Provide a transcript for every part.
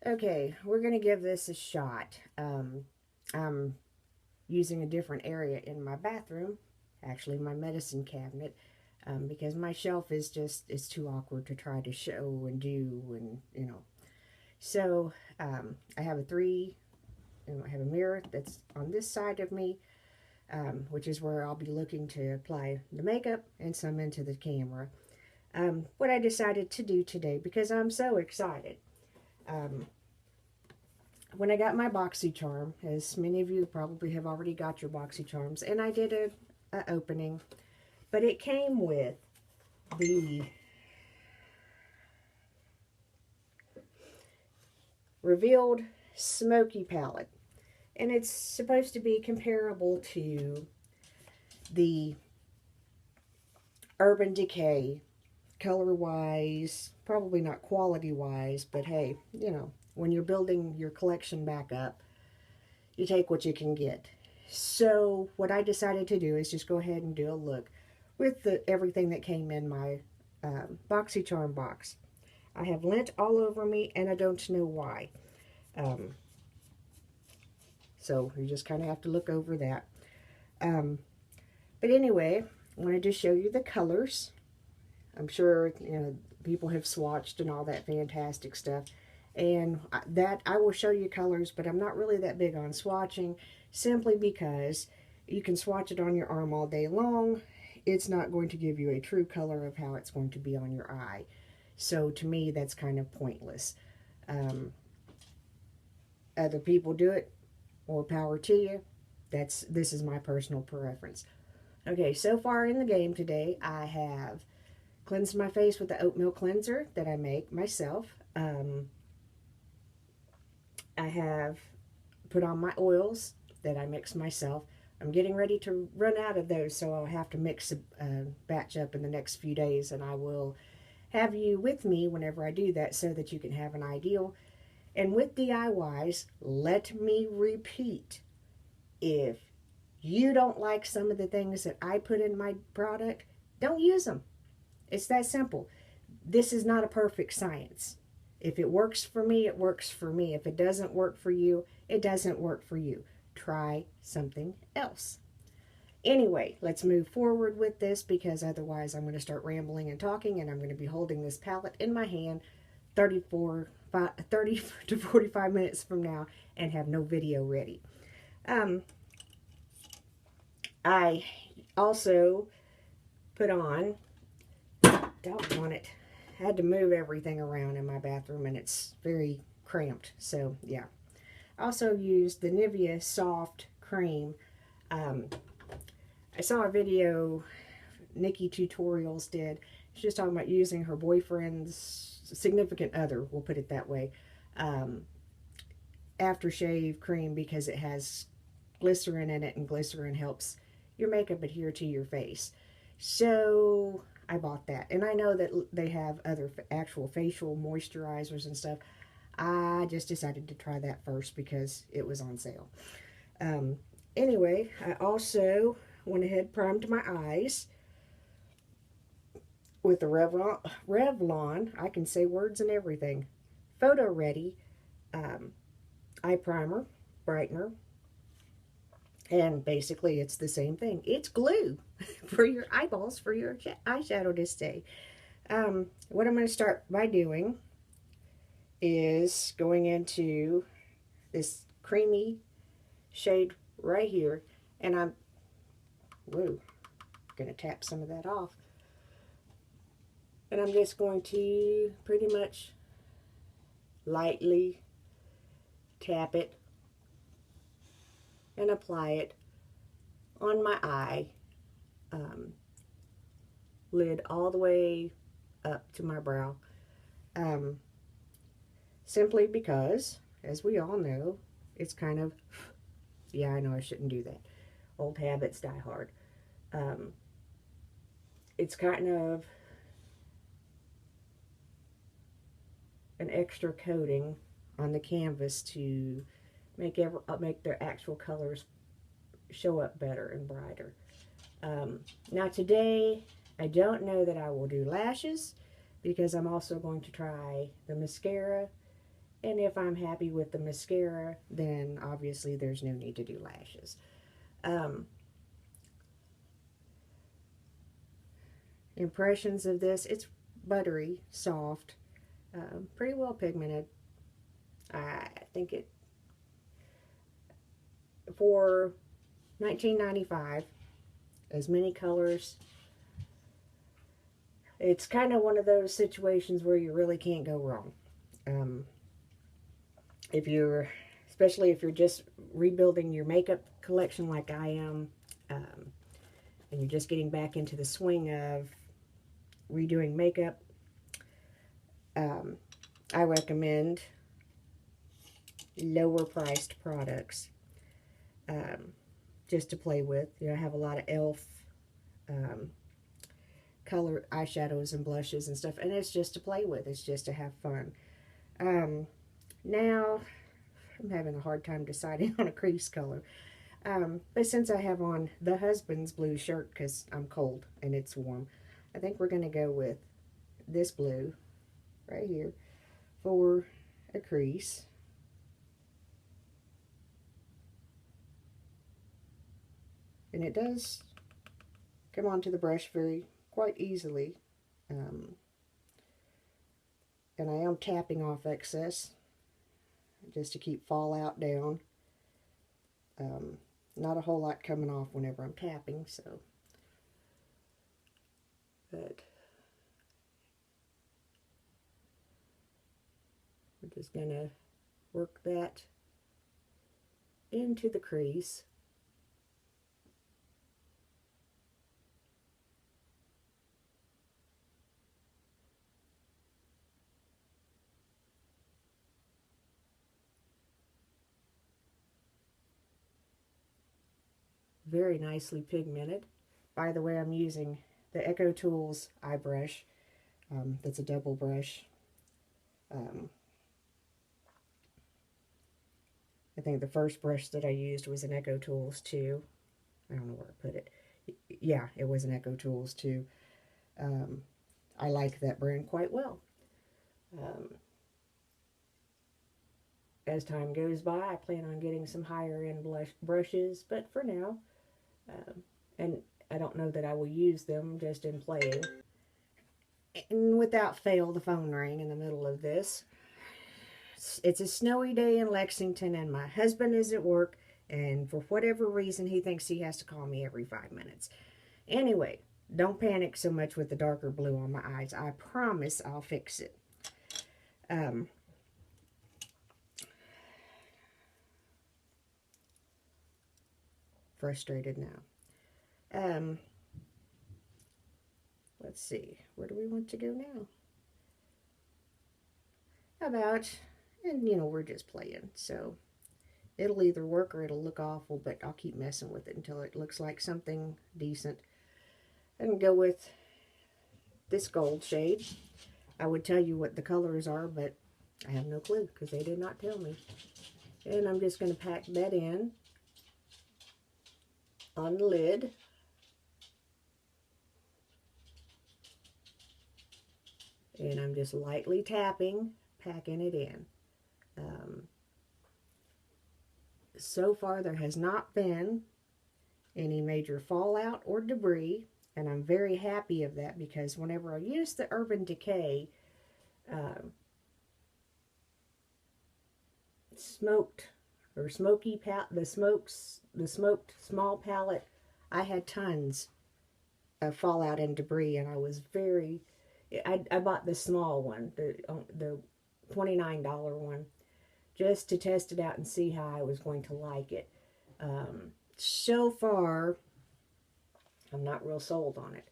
Okay, we're going to give this a shot. I'm using a different area in my bathroom, actually my medicine cabinet, because my shelf is just, it's too awkward to try to show and do and, you know. So I have I have a mirror that's on this side of me, which is where I'll be looking to apply the makeup and some into the camera. What I decided to do today, because I'm so excited, um, when I got my Boxycharm, as many of you probably have already got your Boxycharms, and I did a opening, but it came with the revealed smoky palette, and it's supposed to be comparable to the Urban Decay, color-wise, probably not quality-wise, but hey, you know, when you're building your collection back up, you take what you can get. So what I decided to do is just go ahead and do a look with everything that came in my Boxycharm box. I have lint all over me, and I don't know why. Um, so you just kind of have to look over that. But anyway, I wanted to show you the colors. I'm sure people have swatched and all that fantastic stuff. And that I will show you colors, but I'm not really that big on swatching, simply because you can swatch it on your arm all day long. It's not going to give you a true color of how it's going to be on your eye. So to me, that's kind of pointless. Other people do it, more power to you. This is my personal preference. Okay, so far in the game today, I have cleansed my face with the oatmeal cleanser that I make myself. I have put on my oils that I mix myself. I'm getting ready to run out of those, so I'll have to mix a batch up in the next few days, and I will have you with me whenever I do that so that you can have an idea. And with DIYs, let me repeat, if you don't like some of the things that I put in my product, don't use them. It's that simple. This is not a perfect science. If it works for me, it works for me. If it doesn't work for you, it doesn't work for you. Try something else. Anyway, let's move forward with this, because otherwise I'm going to start rambling and talking, and I'm going to be holding this palette in my hand 30 to 45 minutes from now and have no video ready. I also put on, doggone it, I had to move everything around in my bathroom, and it's very cramped. So yeah, I also used the Nivea Soft Cream. I saw a video Nikki Tutorials did. She was talking about using her boyfriend's significant other, we'll put it that way, aftershave cream, because it has glycerin in it, and glycerin helps your makeup adhere to your face. So I bought that, and I know that they have other actual facial moisturizers and stuff. I just decided to try that first because it was on sale. Anyway, I also went ahead, primed my eyes with the Revlon, I can say words and everything, Photo Ready eye primer, brightener. And basically it's the same thing. It's glue for your eyeballs, for your eyeshadow to stay. What I'm going to start by doing is going into this creamy shade right here, and I'm going to tap some of that off. And I'm just going to pretty much lightly tap it and apply it on my eye lid all the way up to my brow. Simply because, as we all know, it's kind of, yeah, I know I shouldn't do that. Old habits die hard. It's kind of an extra coating on the canvas to make their actual colors show up better and brighter. Now today, I don't know that I will do lashes, because I'm also going to try the mascara And if I'm happy with the mascara, then obviously there's no need to do lashes. Um, Impressions of this, it's buttery, soft, pretty well pigmented. I think it, for 1995, as many colors, it's kind of one of those situations where you really can't go wrong. Um, if you're, especially if you're just rebuilding your makeup collection like I am, and you're just getting back into the swing of redoing makeup, um, I recommend lower priced products, just to play with. You know, I have a lot of e.l.f. Um, color eyeshadows and blushes and stuff, and it's just to play with. It's just to have fun. Now, I'm having a hard time deciding on a crease color. But since I have on the husband's blue shirt because I'm cold and it's warm, I think we're going to go with this blue right here for a crease. And it does come onto the brush quite easily. And I am tapping off excess just to keep fallout down. Not a whole lot coming off whenever I'm tapping, so. But we're just going to work that into the crease. Very nicely pigmented. By the way, I'm using the Echo Tools eye brush. That's a double brush. I think the first brush that I used was an Echo Tools 2. I don't know where I put it. Yeah, it was an Echo Tools 2. I like that brand quite well. As time goes by, I plan on getting some higher end brushes, but for now, and I don't know that I will use them just in playing. And without fail, the phone rang in the middle of this. It's a snowy day in Lexington, and my husband is at work, and for whatever reason, he thinks he has to call me every 5 minutes. Anyway, don't panic so much with the darker blue on my eyes. I promise I'll fix it. Frustrated now. Let's see. Where do we want to go now? How about, and you know, we're just playing, so it'll either work or it'll look awful, but I'll keep messing with it until it looks like something decent. I can go with this gold shade. I would tell you what the colors are, but I have no clue because they did not tell me. And I'm just going to pack that in on the lid. And I'm just lightly tapping, packing it in. So far, there has not been any major fallout or debris, and I'm very happy of that because whenever I use the Urban Decay smoked or smoky the smoked small palette, I had tons of fallout and debris, and I was very. I bought the small one, the $29 one, just to test it out and see how I was going to like it. So far, I'm not real sold on it.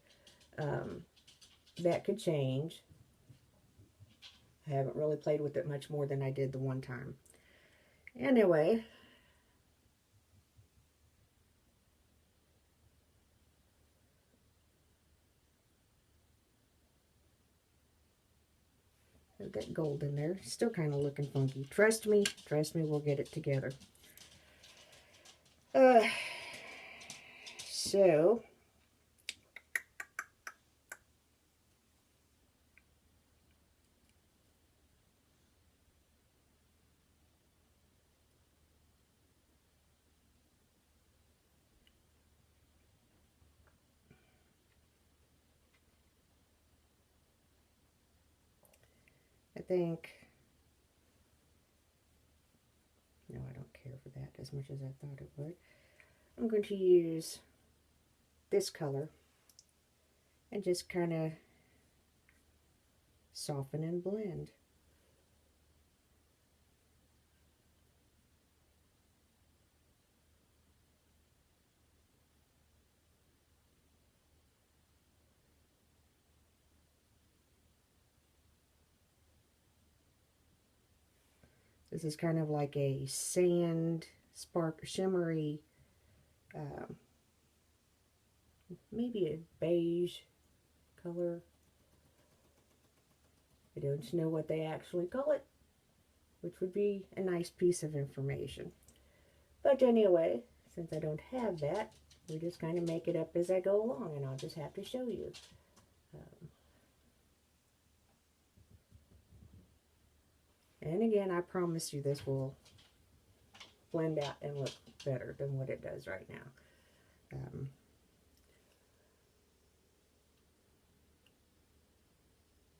That could change. I haven't really played with it much more than I did the one time. Anyway, I've got gold in there. Still kind of looking funky. Trust me, we'll get it together. So, I think, no, I don't care for that as much as I thought it would. I'm going to use this color and just kind of soften and blend. This is kind of like a sand, spark, shimmery, maybe a beige color. I don't know what they actually call it, which would be a nice piece of information. But anyway, since I don't have that, we just kind of make it up as I go along, and I'll just have to show you. And again, I promise you this will blend out and look better than what it does right now.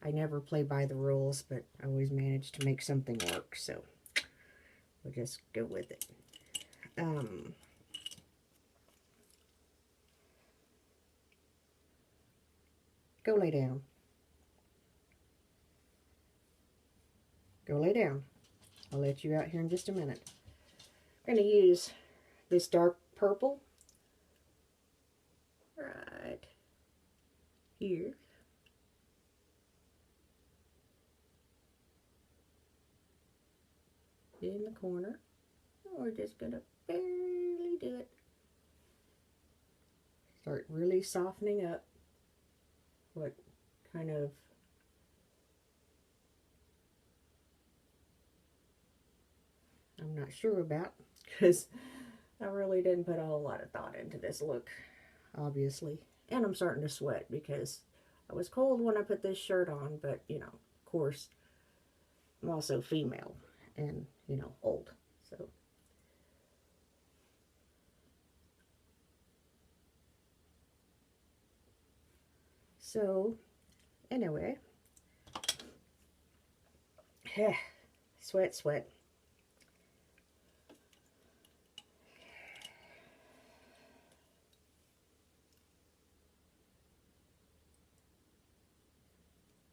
I never play by the rules, but I always manage to make something work, so we'll just go with it. Go lay down. Go lay down. I'll let you out here in just a minute. I'm going to use this dark purple right here. In the corner. We're just going to barely do it. Start really softening up what kind of I'm not sure about, because I really didn't put a whole lot of thought into this look, obviously. And I'm starting to sweat because I was cold when I put this shirt on, but, you know, of course, I'm also female and, you know, old. So, anyway, sweat, sweat.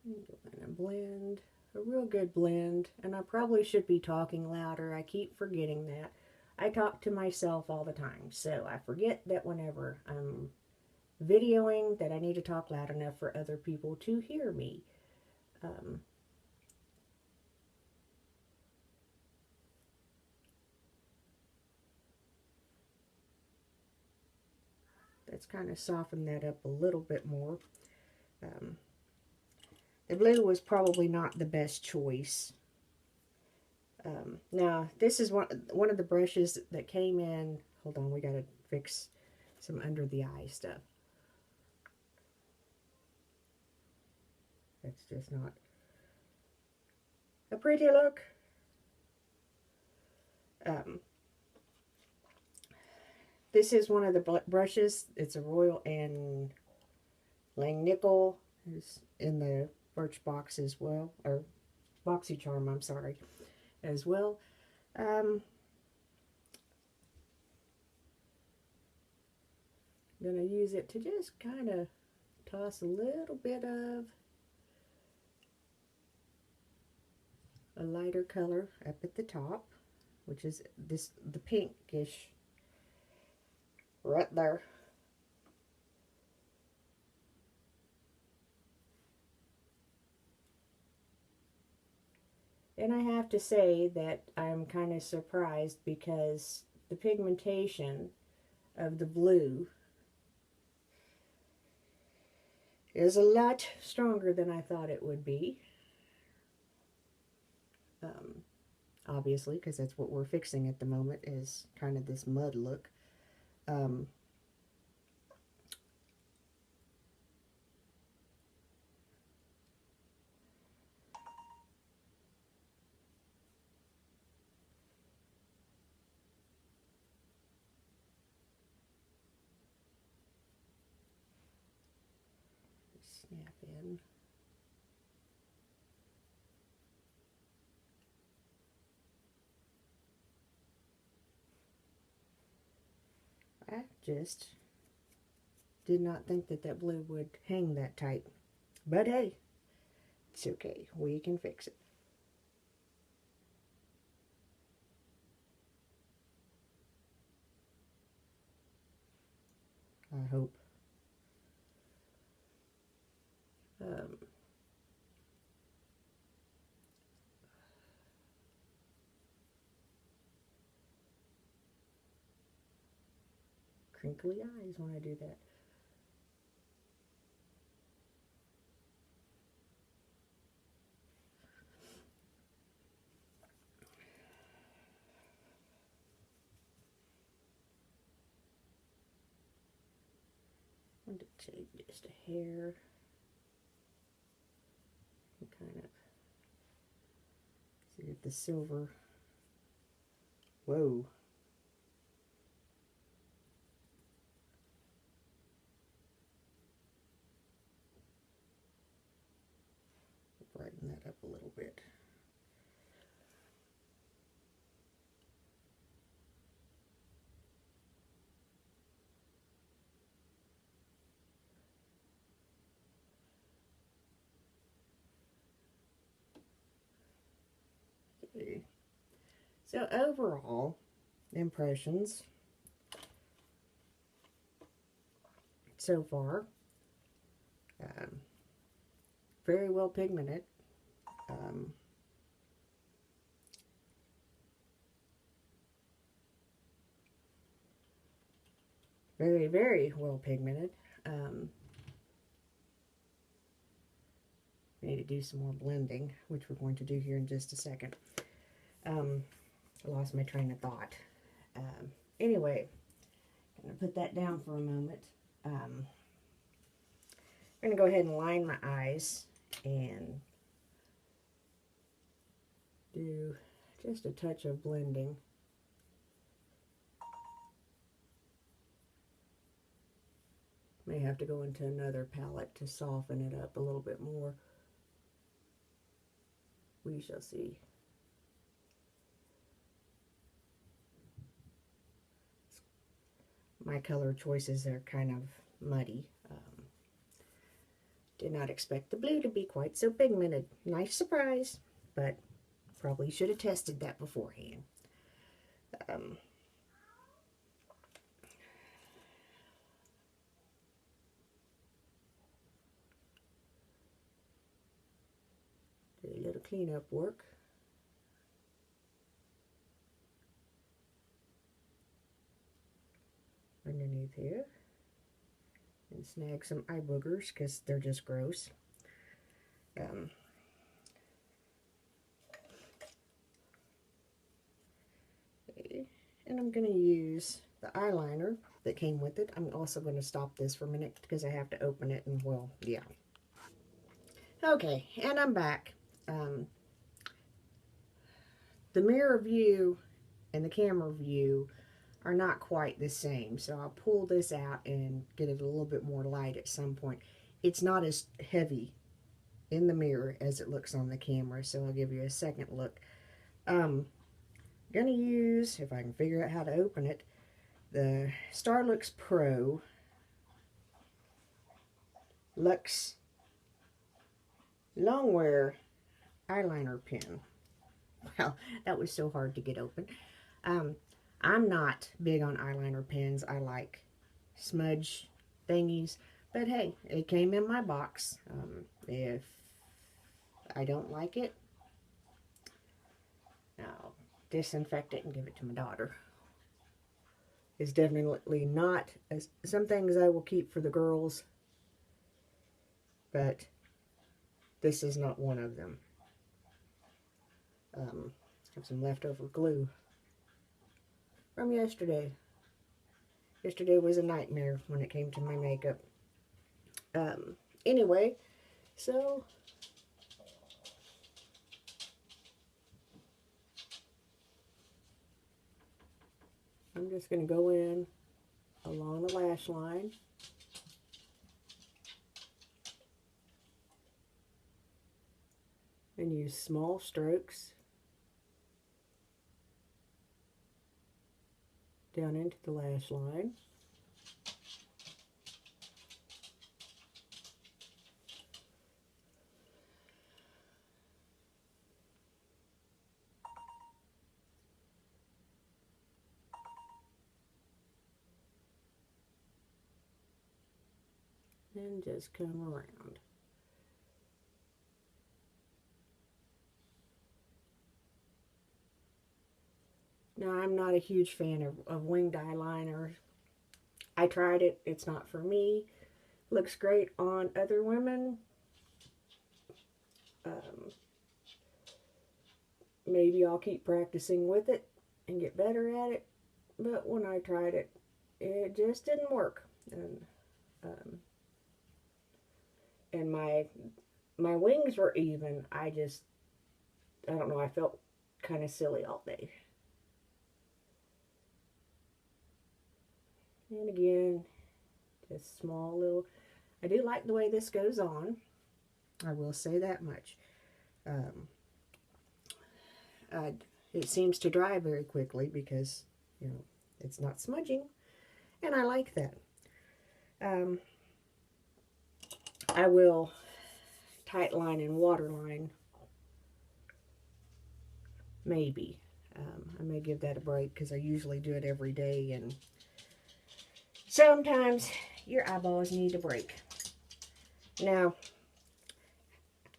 And a blend, a real good blend. And I probably should be talking louder. I keep forgetting that. I talk to myself all the time, so I forget that whenever I'm videoing that I need to talk loud enough for other people to hear me. Let's kind of soften that up a little bit more. The blue was probably not the best choice. Now, this is one of the brushes that came in. Hold on, we got to fix some under the eye stuff. That's just not a pretty look. This is one of the brushes. It's a Royal and Langnickel. It's in the Birchbox as well, or Boxycharm, I'm sorry, as well. I'm going to use it to just kind of toss a little bit of a lighter color up at the top, which is the pinkish right there. And I have to say that I'm kind of surprised because the pigmentation of the blue is a lot stronger than I thought it would be. Obviously, because that's what we're fixing at the moment, is kind of this mud look. Snap in. I just did not think that that blue would hang that tight. But hey, it's okay. We can fix it. I hope. Crinkly eyes when I do that. I'm going to take just a hair and kind of see if the silver. Whoa. Brighten that up a little bit. Okay. So overall impressions so far, very well pigmented. Very, very well pigmented. We need to do some more blending, which we're going to do here in just a second. I lost my train of thought. Anyway, I'm going to put that down for a moment. I'm going to go ahead and line my eyes and do just a touch of blending. May have to go into another palette to soften it up a little bit more. We shall see. My color choices are kind of muddy. Did not expect the blue to be quite so pigmented. Nice surprise, but probably should have tested that beforehand. Do a little cleanup work. Underneath here. And snag some eye boogers because they're just gross. Okay. And I'm going to use the eyeliner that came with it. I'm also going to stop this for a minute because I have to open it and, well, yeah. Okay, and I'm back. The mirror view and the camera view are not quite the same, so I'll pull this out and get it a little bit more light at some point. It's not as heavy in the mirror as it looks on the camera, so I'll give you a second look. I'm going to use, if I can figure out how to open it, the Starlux Pro Luxe Longwear eyeliner pen. Well, that was so hard to get open. I'm not big on eyeliner pens. I like smudge thingies, but hey, it came in my box. If I don't like it, I'll disinfect it and give it to my daughter. It's definitely not, some things I will keep for the girls, but this is not one of them. Have some leftover glue from yesterday. Yesterday was a nightmare when it came to my makeup. Anyway, so I'm just going to go in along the lash line. And use small strokes down into the lash line. and just come around. Now, I'm not a huge fan of winged eyeliner. I tried it. It's not for me. Looks great on other women. Um, Maybe I'll keep practicing with it and get better at it. But when I tried it, it just didn't work. Um, and my wings were even. I don't know, I felt kind of silly all day. And again, just small little, I do like the way this goes on. I will say that much. Um, it seems to dry very quickly because, you know, it's not smudging. And I like that. Um, I will tight line and waterline. Maybe. I may give that a break because I usually do it every day, and sometimes your eyeballs need a break. Now,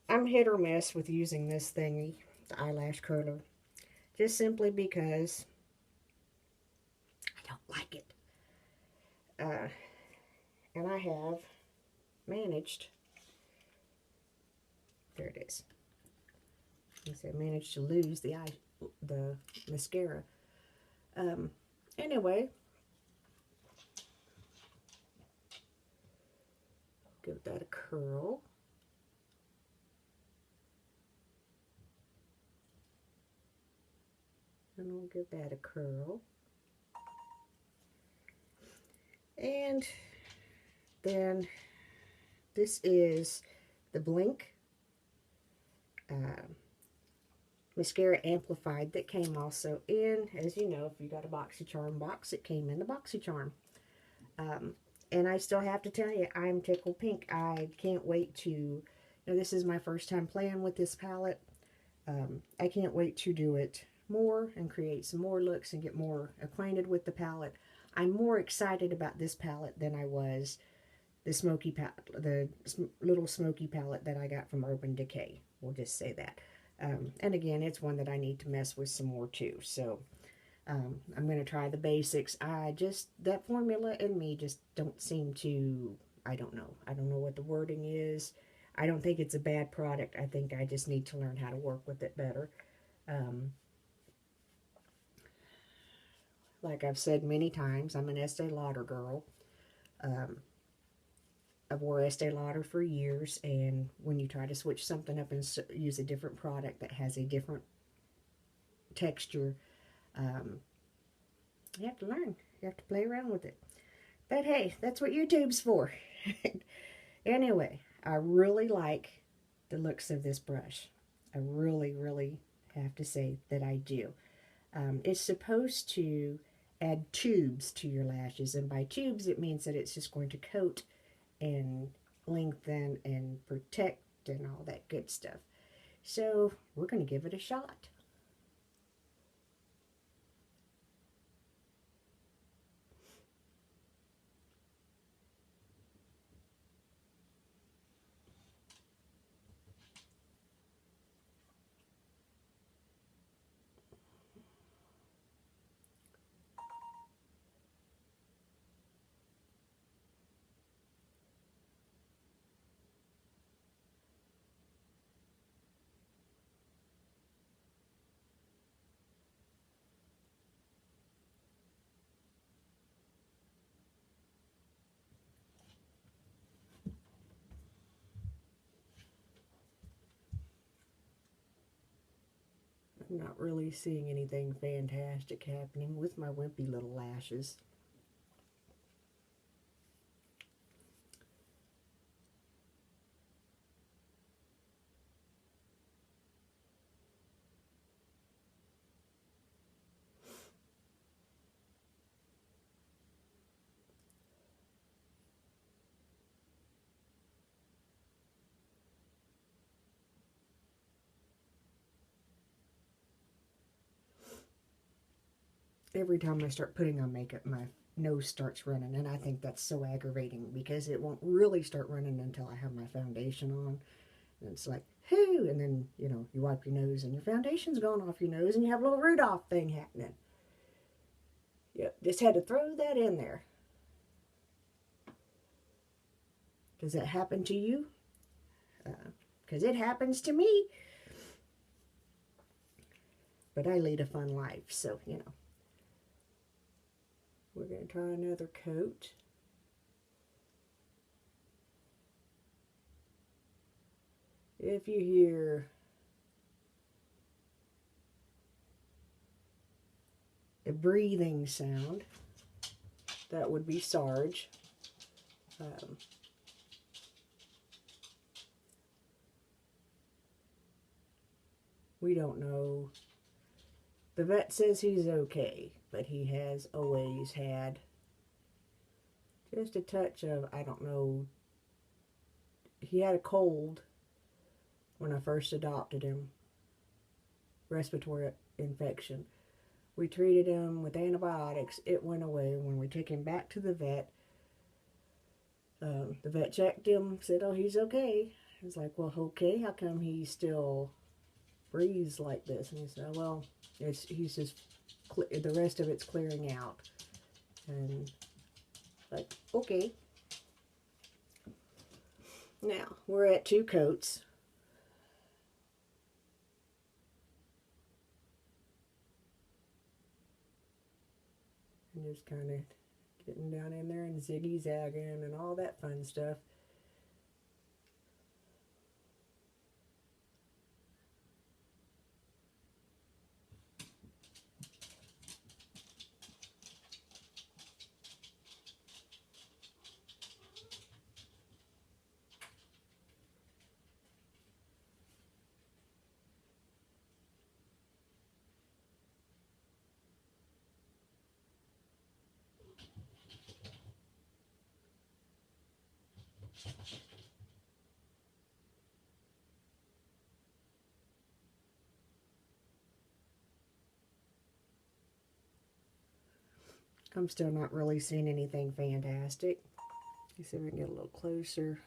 I'm hit or miss with using this thingy, the eyelash curler, just simply because I don't like it. And I have managed, there it is. I managed to lose the mascara. Anyway, give that a curl. And we'll give that a curl. And then this is the Blink Mascara Amplified that came also in, as you know, if you got a Boxycharm box, it came in the Boxycharm. And I still have to tell you, I'm tickled pink. I can't wait to, you know, this is my first time playing with this palette. I can't wait to do it more and create some more looks and get more acquainted with the palette. I'm more excited about this palette than I was the smoky palette, the little smoky palette that I got from Urban Decay. We'll just say that. And again, it's one that I need to mess with some more too. So I'm going to try the basics. That formula and me just don't seem to, I don't know. I don't know what the wording is. I don't think it's a bad product. I think I just need to learn how to work with it better. Like I've said many times, I'm an Estee Lauder girl. I've wore Estee Lauder for years, and when you try to switch something up and use a different product that has a different texture, you have to learn. You have to play around with it. But hey, that's what YouTube's for. Anyway, I really like the looks of this brush. I really, really have to say that I do. It's supposed to add tubes to your lashes, and by tubes it means that it's just going to coat and lengthen and protect and all that good stuff. So we're going to give it a shot. I'm not really seeing anything fantastic happening with my wimpy little lashes. Every time I start putting on makeup, my nose starts running, and I think that's so aggravating because it won't really start running until I have my foundation on. And it's like, whoo, and then, you know, you wipe your nose and your foundation's gone off your nose and you have a little Rudolph thing happening. Yep, just had to throw that in there. Does that happen to you? Because it happens to me. But I lead a fun life, so, you know. We're going to try another coat. If you hear a breathing sound, that would be Sarge. We don't know. The vet says he's okay, but he has always had just a touch of, I don't know, he had a cold when I first adopted him, respiratory infection. We treated him with antibiotics. It went away. When we took him back to the vet checked him, said, oh, he's okay. I was like, well, okay, how come he still breathes like this? And he said, well, he's just, the rest of it's clearing out. And like, okay. Now, we're at 2 coats. And just kind of getting down in there and ziggy-zagging and all that fun stuff. I'm still not really seeing anything fantastic. Let's see if we can get a little closer.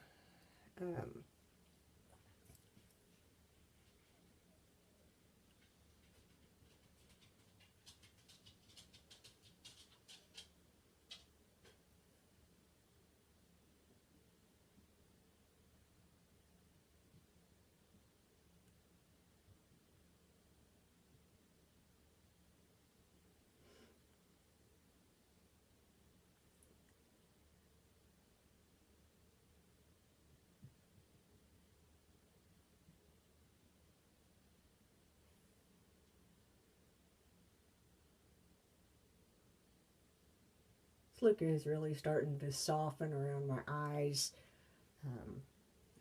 Flicker is really starting to soften around my eyes.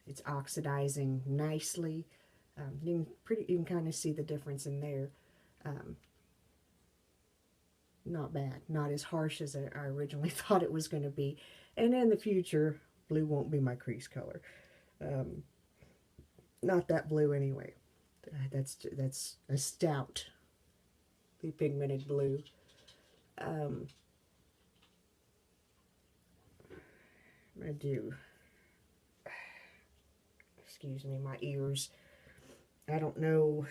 It's oxidizing nicely. You can kind of see the difference in there. Not bad. Not as harsh as I originally thought it was going to be. And in the future, blue won't be my crease color. Not that blue anyway. That's a stout pigmented blue. I'm going to do, excuse me, my ears. I don't know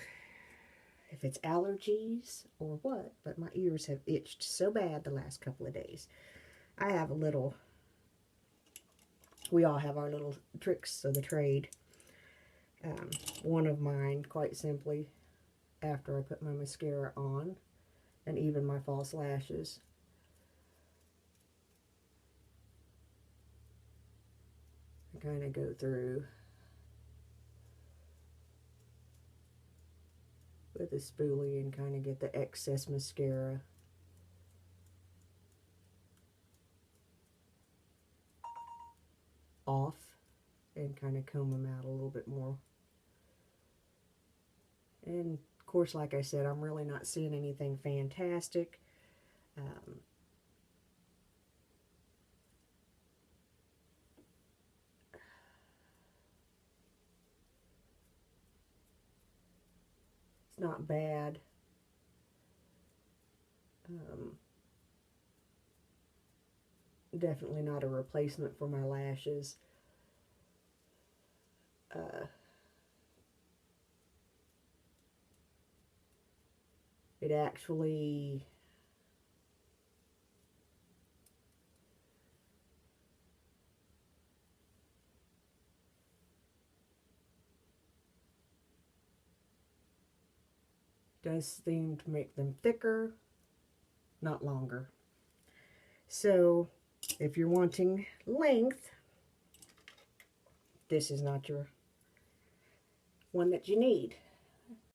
if it's allergies or what, but my ears have itched so bad the last couple of days. I have a little, we all have our little tricks of the trade. One of mine, quite simply, after I put my mascara on, and even my false lashes, I kind of go through with a spoolie and kind of get the excess mascara off and kind of comb them out a little bit more. And of course, like I said, I'm really not seeing anything fantastic. It's not bad. definitely not a replacement for my lashes. It actually does seem to make them thicker, not longer. So if you're wanting length, this is not your one that you need.